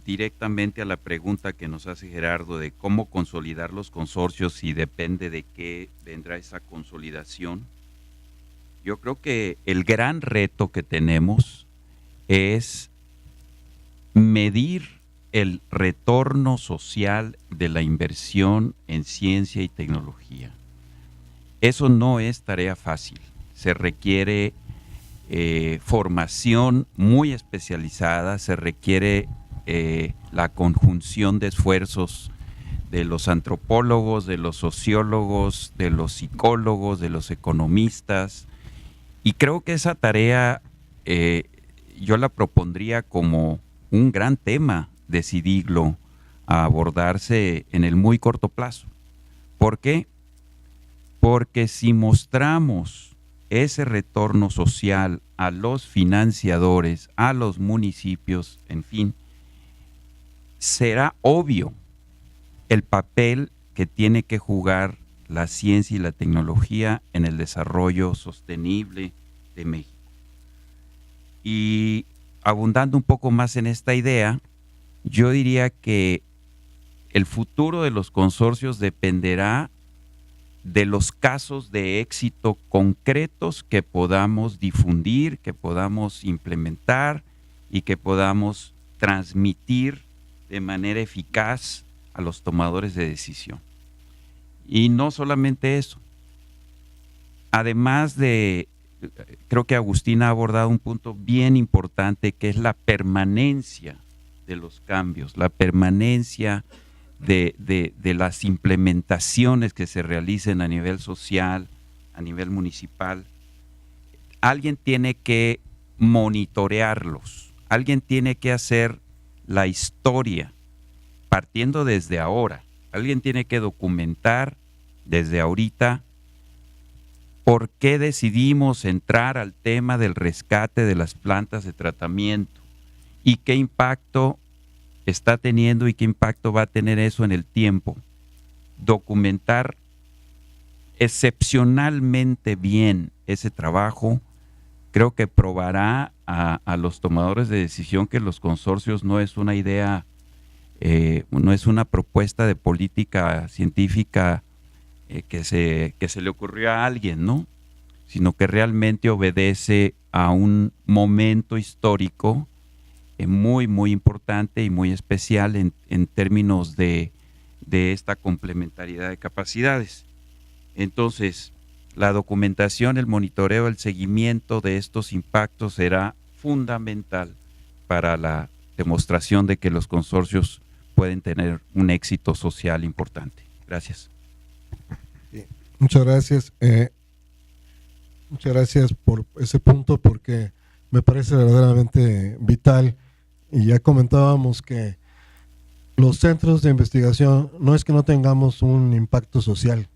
Directamente a la pregunta que nos hace Gerardo de cómo consolidar los consorcios y depende de qué vendrá esa consolidación. Yo creo que el gran reto que tenemos es medir el retorno social de la inversión en ciencia y tecnología. Eso no es tarea fácil, se requiere formación muy especializada, se requiere la conjunción de esfuerzos de los antropólogos, de los sociólogos, de los psicólogos, de los economistas, y creo que esa tarea yo la propondría como un gran tema decidirlo a abordarse en el muy corto plazo. ¿Por qué? Porque si mostramos ese retorno social a los financiadores, a los municipios, en fin, será obvio el papel que tiene que jugar la ciencia y la tecnología en el desarrollo sostenible de México. Y abundando un poco más en esta idea, yo diría que el futuro de los consorcios dependerá de los casos de éxito concretos que podamos difundir, que podamos implementar y que podamos transmitir de manera eficaz a los tomadores de decisión. Y no solamente eso. Además de, creo que Agustín ha abordado un punto bien importante que es la permanencia de los cambios, la permanencia de las implementaciones que se realicen a nivel social, a nivel municipal. Alguien tiene que monitorearlos, alguien tiene que hacer la historia partiendo desde ahora, alguien tiene que documentar desde ahorita por qué decidimos entrar al tema del rescate de las plantas de tratamiento y qué impacto está teniendo y qué impacto va a tener eso en el tiempo. Documentar excepcionalmente bien ese trabajo creo que probará a los tomadores de decisión que los consorcios no es una idea, no es una propuesta de política científica que se le ocurrió a alguien, ¿no? Sino que realmente obedece a un momento histórico muy, muy importante y muy especial en términos de esta complementariedad de capacidades. Entonces, la documentación, el monitoreo, el seguimiento de estos impactos será fundamental para la demostración de que los consorcios pueden tener un éxito social importante. Gracias. Muchas gracias. Muchas gracias por ese punto, porque me parece verdaderamente vital. Y ya comentábamos que los centros de investigación no es que no tengamos un impacto social.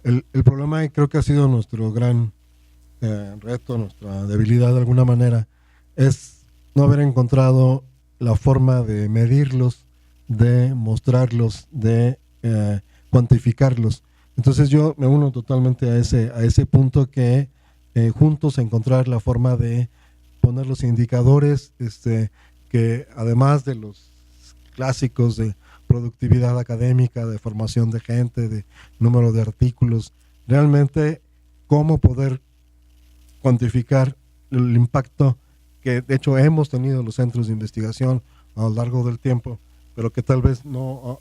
El problema, y creo que ha sido nuestro gran reto, nuestra debilidad de alguna manera, es no haber encontrado la forma de medirlos, de mostrarlos, de cuantificarlos. Entonces yo me uno totalmente a ese punto, que juntos encontrar la forma de poner los indicadores, que además de los clásicos de productividad académica, de formación de gente, de número de artículos, realmente cómo poder cuantificar el impacto que de hecho hemos tenido los centros de investigación a lo largo del tiempo, pero que tal vez no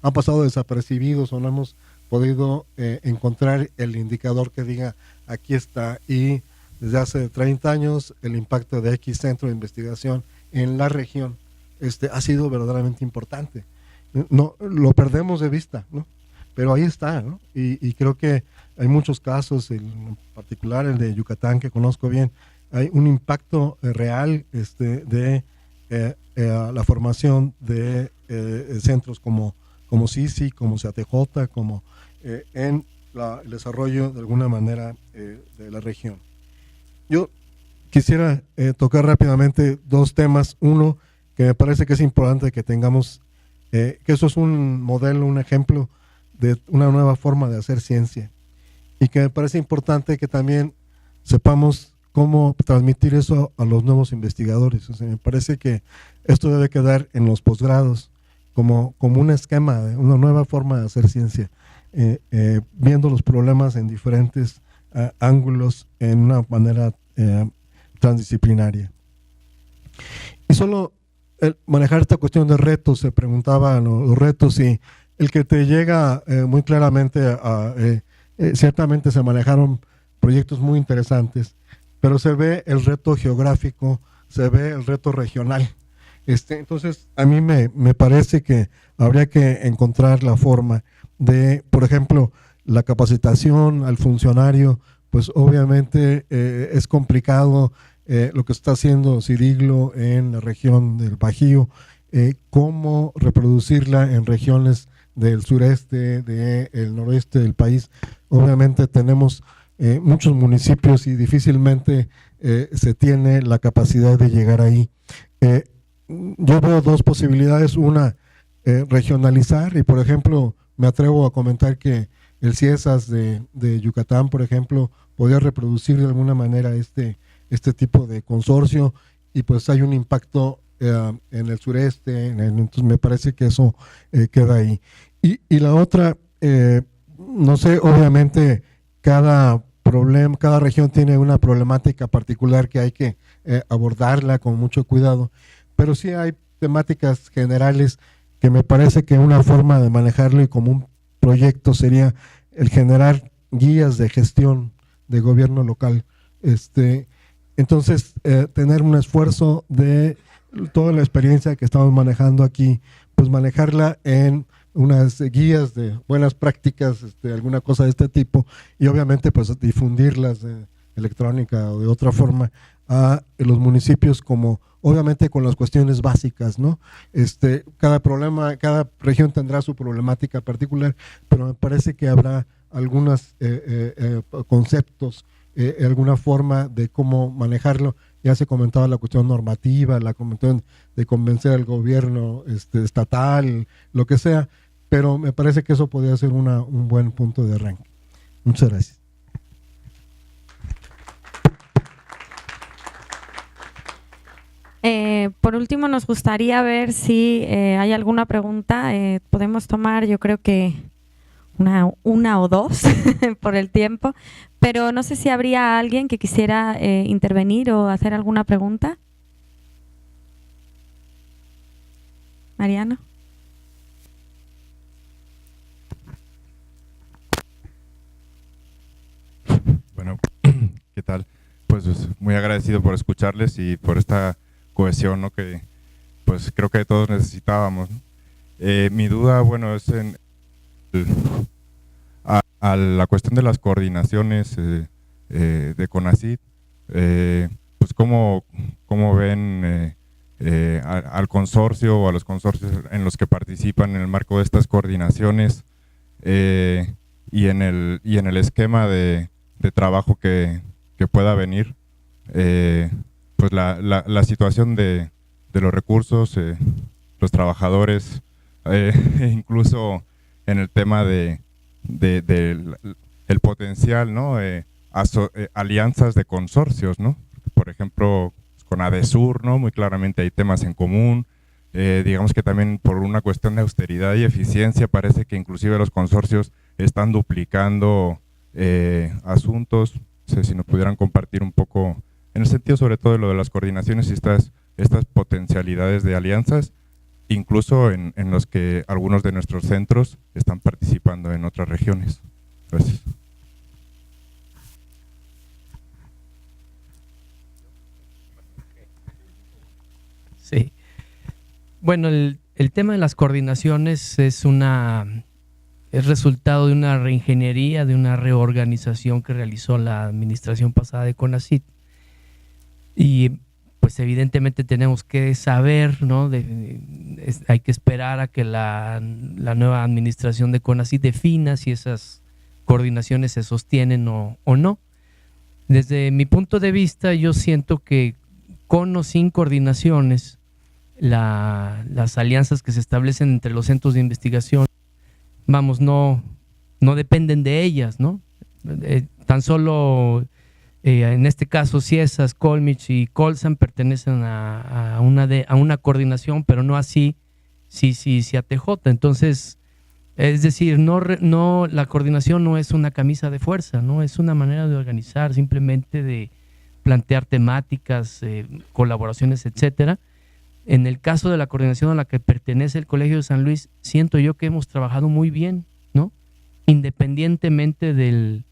han pasado desapercibidos o no hemos podido encontrar el indicador que diga aquí está. Y desde hace 30 años el impacto de X centro de investigación en la región ha sido verdaderamente importante. No lo perdemos de vista, ¿no? Pero ahí está, ¿no? Y creo que hay muchos casos, en particular el de Yucatán, que conozco bien. Hay un impacto real de la formación de centros como CICI, como CATJ, como en el desarrollo de alguna manera de la región. Yo quisiera tocar rápidamente dos temas. Uno, que me parece que es importante que tengamos, que eso es un modelo, un ejemplo de una nueva forma de hacer ciencia, y que me parece importante que también sepamos cómo transmitir eso a los nuevos investigadores. O sea, me parece que esto debe quedar en los posgrados como un esquema de una nueva forma de hacer ciencia, viendo los problemas en diferentes ángulos, en una manera transdisciplinaria. Y solo manejar esta cuestión de retos, se preguntaban los retos, y el que te llega muy claramente ciertamente se manejaron proyectos muy interesantes, pero se ve el reto geográfico, se ve el reto regional. Entonces, a mí me parece que habría que encontrar la forma de, por ejemplo, la capacitación al funcionario. Pues obviamente es complicado lo que está haciendo Cidiglo en la región del Bajío, cómo reproducirla en regiones del sureste, del noroeste del país. Obviamente tenemos muchos municipios y difícilmente se tiene la capacidad de llegar ahí. Yo veo dos posibilidades. Una, regionalizar, y por ejemplo me atrevo a comentar que el CIESAS de Yucatán, por ejemplo, podría reproducir de alguna manera este tipo de consorcio, y pues hay un impacto en el sureste, entonces me parece que eso queda ahí. Y la otra, no sé, obviamente cada región tiene una problemática particular que hay que abordarla con mucho cuidado, pero sí hay temáticas generales que me parece que una forma de manejarlo y como un proyecto sería el generar guías de gestión de gobierno local. Entonces, tener un esfuerzo de toda la experiencia que estamos manejando aquí, pues manejarla en unas guías de buenas prácticas, alguna cosa de este tipo, y obviamente pues difundirlas electrónica o de otra forma a los municipios, como obviamente con las cuestiones básicas, ¿no? Cada región tendrá su problemática particular, pero me parece que habrá algunos conceptos, alguna forma de cómo manejarlo. Ya se comentaba la cuestión normativa, la cuestión de convencer al gobierno estatal, lo que sea, pero me parece que eso podría ser un buen punto de arranque. Muchas gracias. Por último, nos gustaría ver si hay alguna pregunta. Podemos tomar, yo creo que una o dos por el tiempo, pero no sé si habría alguien que quisiera intervenir o hacer alguna pregunta. Mariano. pues muy agradecido por escucharles y por esta cohesión, ¿no? Que pues creo que todos necesitábamos, ¿no? Mi duda, bueno, es a la cuestión de las coordinaciones de CONACYT, pues cómo ven al consorcio o a los consorcios en los que participan en el marco de estas coordinaciones, y en el esquema de trabajo que pueda venir, pues la situación de los recursos, los trabajadores, incluso en el tema del potencial, ¿no? Alianzas de consorcios, ¿no? Por ejemplo, con ADESUR, ¿no? Muy claramente hay temas en común. Digamos que también por una cuestión de austeridad y eficiencia parece que inclusive los consorcios están duplicando asuntos. No sé si nos pudieran compartir un poco, en el sentido sobre todo de lo de las coordinaciones y estas potencialidades de alianzas, incluso en los que algunos de nuestros centros están participando en otras regiones. Gracias. Sí. Bueno, el tema de las coordinaciones es resultado de una reingeniería, de una reorganización que realizó la administración pasada de CONACYT. Y pues evidentemente tenemos que saber, ¿no? Hay que esperar a que la nueva administración de CONACYT defina si esas coordinaciones se sostienen o no. Desde mi punto de vista, yo siento que con o sin coordinaciones, las alianzas que se establecen entre los centros de investigación, vamos, no dependen de ellas, ¿no? Tan solo en este caso CIESAS, Colmich y Colsan pertenecen a una coordinación, pero no así CIATJ. Entonces, es decir, la coordinación no es una camisa de fuerza, ¿no? Es una manera de organizar, simplemente de plantear temáticas, colaboraciones, etcétera. En el caso de la coordinación a la que pertenece el Colegio de San Luis, siento yo que hemos trabajado muy bien, ¿no? Independientemente de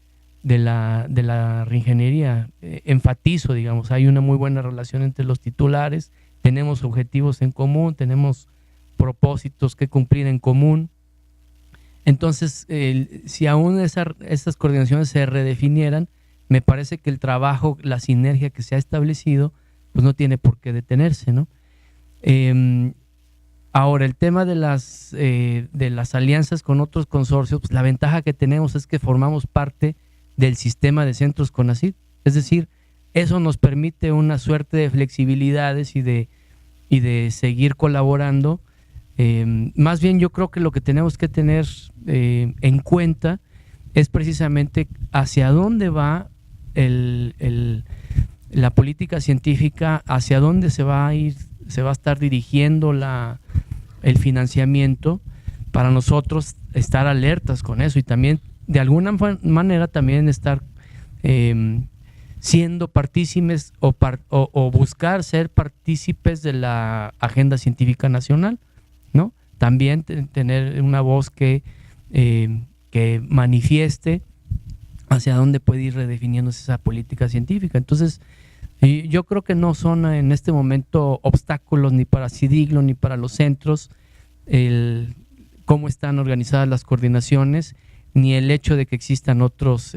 la reingeniería. Enfatizo, digamos, hay una muy buena relación entre los titulares, tenemos objetivos en común, tenemos propósitos que cumplir en común. Entonces, si aún esas coordinaciones se redefinieran, me parece que el trabajo, la sinergia que se ha establecido, pues no tiene por qué detenerse, ¿no? Ahora, el tema de las alianzas con otros consorcios, pues la ventaja que tenemos es que formamos parte del sistema de centros CONACYT, es decir, eso nos permite una suerte de flexibilidades y de seguir colaborando. Más bien yo creo que lo que tenemos que tener en cuenta es precisamente hacia dónde va la política científica, hacia dónde se va a estar dirigiendo el financiamiento, para nosotros estar alertas con eso y también de alguna manera también estar siendo partícipes o buscar ser partícipes de la agenda científica nacional, ¿no? También tener una voz que manifieste hacia dónde puede ir redefiniéndose esa política científica. Entonces, yo creo que no son en este momento obstáculos ni para CIDIGLO ni para los centros cómo están organizadas las coordinaciones, ni el hecho de que existan otros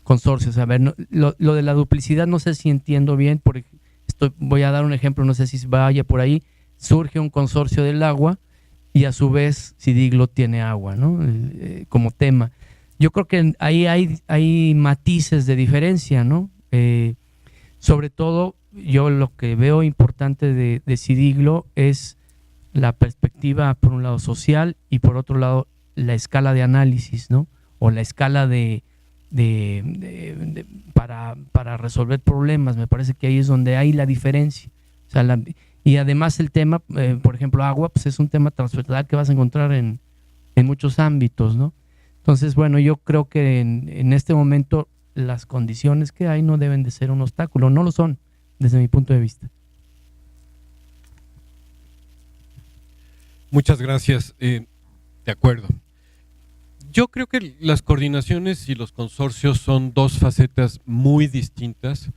consorcios. A ver, lo de la duplicidad no sé si entiendo bien, voy a dar un ejemplo, no sé si vaya por ahí. Surge un consorcio del agua y a su vez CIDIGLO tiene agua, ¿no? Como tema. Yo creo que ahí hay matices de diferencia, ¿no? Sobre todo, yo lo que veo importante de CIDIGLO es la perspectiva, por un lado, social y por otro lado, la escala de análisis, ¿no? O la escala para resolver problemas. Me parece que ahí es donde hay la diferencia. O sea, y además el tema, por ejemplo, agua, pues es un tema transversal que vas a encontrar en muchos ámbitos, ¿no? Entonces, bueno, yo creo que en este momento las condiciones que hay no deben de ser un obstáculo, no lo son, desde mi punto de vista. Muchas gracias. De acuerdo. Yo creo que las coordinaciones y los consorcios son dos facetas muy distintas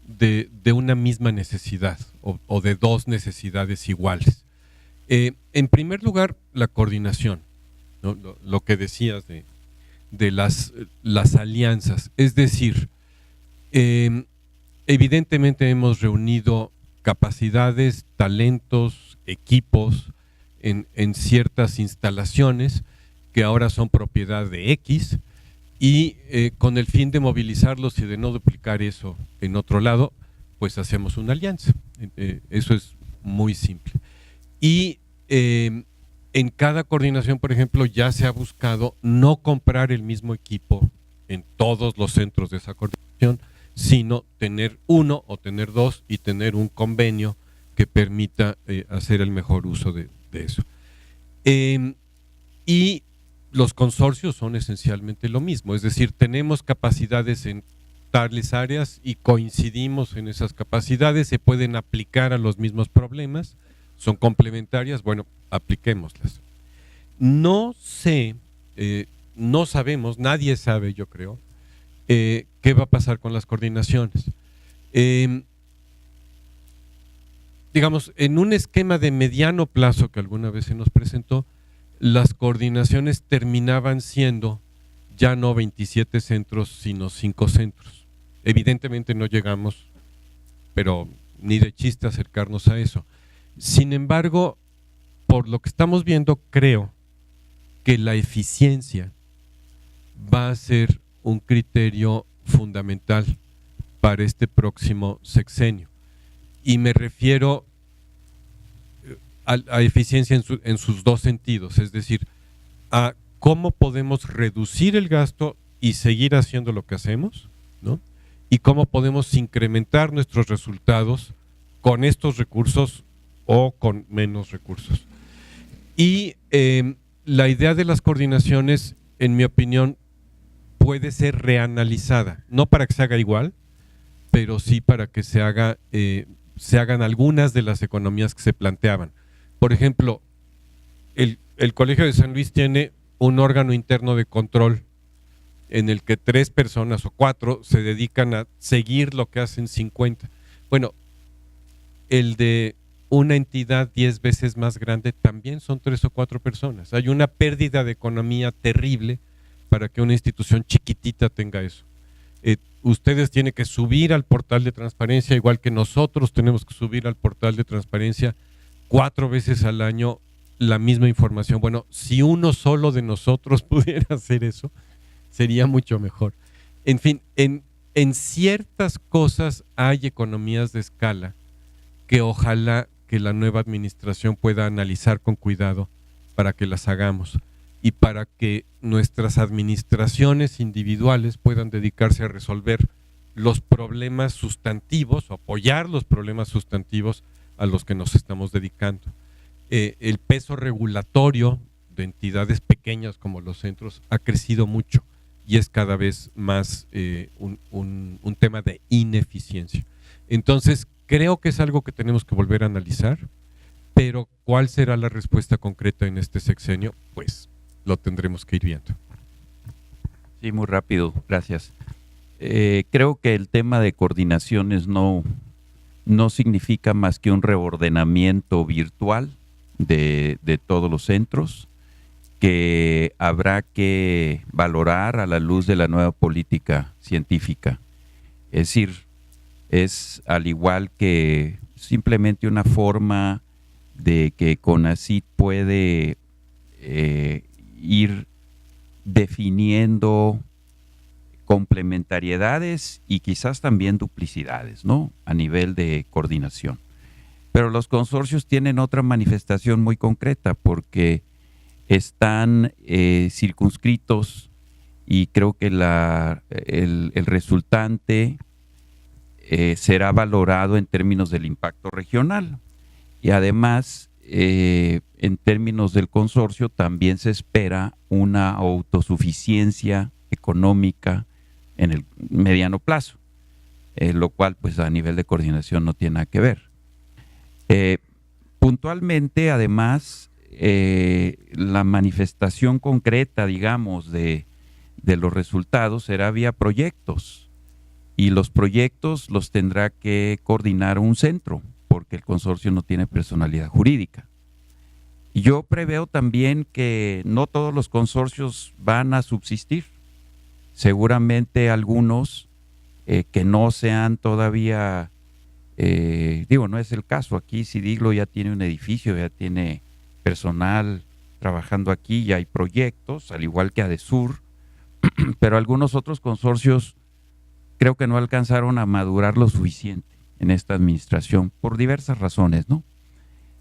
de una misma necesidad o de dos necesidades iguales. En primer lugar, la coordinación, ¿no? Lo que decías de las alianzas. Es decir, evidentemente hemos reunido capacidades, talentos, equipos en ciertas instalaciones que ahora son propiedad de X y con el fin de movilizarlos y de no duplicar eso en otro lado, pues hacemos una alianza. Eso es muy simple. Y en cada coordinación, por ejemplo, ya se ha buscado no comprar el mismo equipo en todos los centros de esa coordinación, sino tener uno o tener dos y tener un convenio que permita hacer el mejor uso de eso. Y los consorcios son esencialmente lo mismo, es decir, tenemos capacidades en tales áreas y coincidimos en esas capacidades, se pueden aplicar a los mismos problemas, son complementarias, bueno, apliquémoslas. No sé, no sabemos, nadie sabe, yo creo, qué va a pasar con las coordinaciones. Digamos, en un esquema de mediano plazo que alguna vez se nos presentó, las coordinaciones terminaban siendo ya no 27 centros, sino 5 centros. Evidentemente no llegamos, pero ni de chiste acercarnos a eso. Sin embargo, por lo que estamos viendo, creo que la eficiencia va a ser un criterio fundamental para este próximo sexenio. Y me refiero a eficiencia en sus dos sentidos, es decir, a cómo podemos reducir el gasto y seguir haciendo lo que hacemos, ¿no? Y cómo podemos incrementar nuestros resultados con estos recursos o con menos recursos. Y la idea de las coordinaciones, en mi opinión, puede ser reanalizada, no para que se haga igual, pero sí para que se hagan algunas de las economías que se planteaban. Por ejemplo, el Colegio de San Luis tiene un órgano interno de control en el que 3 personas o 4 se dedican a seguir lo que hacen 50. Bueno, el de una entidad 10 veces más grande también son 3 o 4 personas. Hay una pérdida de economía terrible para que una institución chiquitita tenga eso. Ustedes tienen que subir al portal de transparencia, igual que nosotros tenemos que subir al portal de transparencia 4 veces al año la misma información. Bueno, si uno solo de nosotros pudiera hacer eso, sería mucho mejor. En fin, en ciertas cosas hay economías de escala que ojalá que la nueva administración pueda analizar con cuidado para que las hagamos y para que nuestras administraciones individuales puedan dedicarse a resolver los problemas sustantivos o apoyar los problemas sustantivos a los que nos estamos dedicando. El peso regulatorio de entidades pequeñas como los centros ha crecido mucho y es cada vez más un tema de ineficiencia. Entonces, creo que es algo que tenemos que volver a analizar, pero ¿cuál será la respuesta concreta en este sexenio? Pues lo tendremos que ir viendo. Sí, muy rápido, gracias. Creo que el tema de coordinaciones no significa más que un reordenamiento virtual de todos los centros que habrá que valorar a la luz de la nueva política científica. Es decir, es al igual que simplemente una forma de que CONACYT puede ir definiendo complementariedades y quizás también duplicidades, ¿no? A nivel de coordinación. Pero los consorcios tienen otra manifestación muy concreta porque están circunscritos y creo que el resultante será valorado en términos del impacto regional. Y además, en términos del consorcio, también se espera una autosuficiencia económica en el mediano plazo, lo cual pues a nivel de coordinación no tiene nada que ver. Puntualmente, además, la manifestación concreta, digamos, de los resultados será vía proyectos, y los proyectos los tendrá que coordinar un centro, porque el consorcio no tiene personalidad jurídica. Yo preveo también que no todos los consorcios van a subsistir. Seguramente algunos que no sean todavía, no es el caso. Aquí Cidiglo ya tiene un edificio, ya tiene personal trabajando aquí, ya hay proyectos, al igual que Adesur, pero algunos otros consorcios creo que no alcanzaron a madurar lo suficiente en esta administración por diversas razones, ¿no?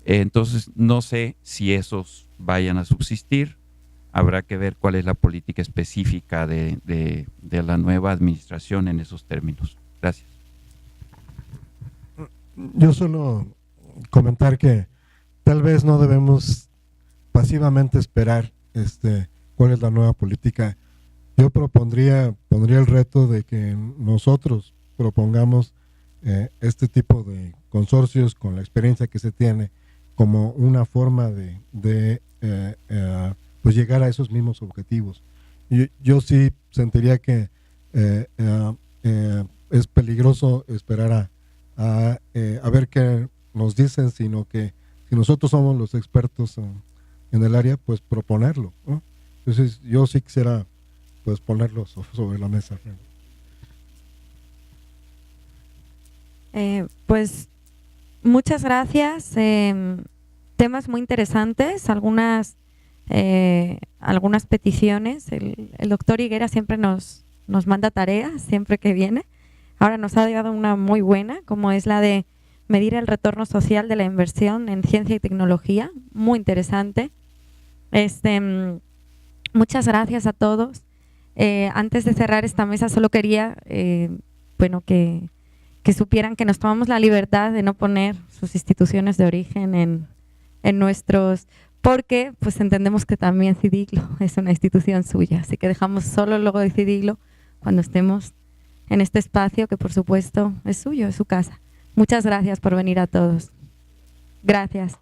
Entonces, no sé si esos vayan a subsistir. Habrá que ver cuál es la política específica de la nueva administración en esos términos. Gracias. Yo solo comentar que tal vez no debemos pasivamente esperar cuál es la nueva política. Yo pondría el reto de que nosotros propongamos este tipo de consorcios con la experiencia que se tiene como una forma de pues llegar a esos mismos objetivos. Yo sí sentiría que es peligroso esperar a ver qué nos dicen, sino que si nosotros somos los expertos en el área, pues proponerlo, ¿no? Entonces yo sí quisiera pues ponerlo sobre la mesa. Pues muchas gracias. Temas muy interesantes, algunas peticiones. El doctor Higuera siempre nos manda tareas, siempre que viene. Ahora nos ha dado una muy buena, como es la de medir el retorno social de la inversión en ciencia y tecnología. Muy interesante. Muchas gracias a todos. Antes de cerrar esta mesa, solo quería que supieran que nos tomamos la libertad de no poner sus instituciones de origen en nuestros, porque pues entendemos que también Cidiglo es una institución suya, así que dejamos solo el logo de Cidiglo cuando estemos en este espacio que por supuesto es suyo, es su casa. Muchas gracias por venir a todos. Gracias.